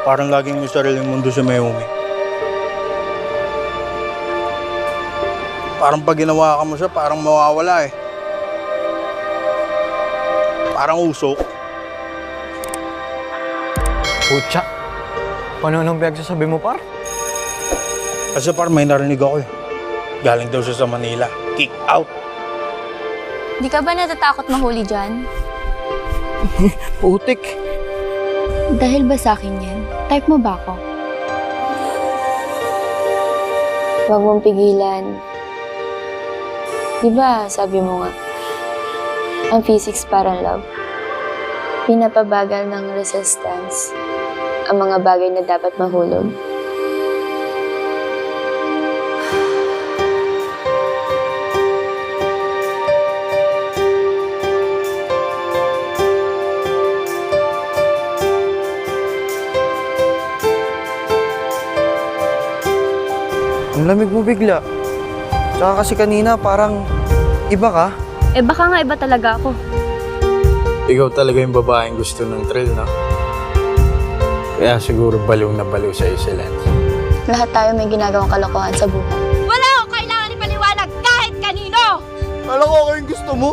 Parang laging may sariling mundo si Mayumi. Parang pag ginawa ka mo siya, parang mawawala eh. Parang usok. Putya. Paano nang pinagsasabi mo, par? Kasi parang may narinig ako eh. Galing daw siya sa Manila. Kick out. Di ka ba natatakot mahuli dyan? Putik. Dahil ba sa akin yan? Type mo ba ako? Huwag mong pigilan. Di ba, sabi mo nga, ang physics parang love. Pinapabagal ng resistance ang mga bagay na dapat mahulog. Ang lamig mo bigla. Tsaka kasi kanina parang iba ka. Eh baka nga iba talaga ako. Ikaw talaga yung babaeng gusto ng thrill, no? Kaya siguro baliw na baliw sa'yo si Lance. Lahat tayo may ginagawang kalokohan sa buhay. Wala akong kailangan ipaliwanag kahit kanino! Alam ko yung gusto mo.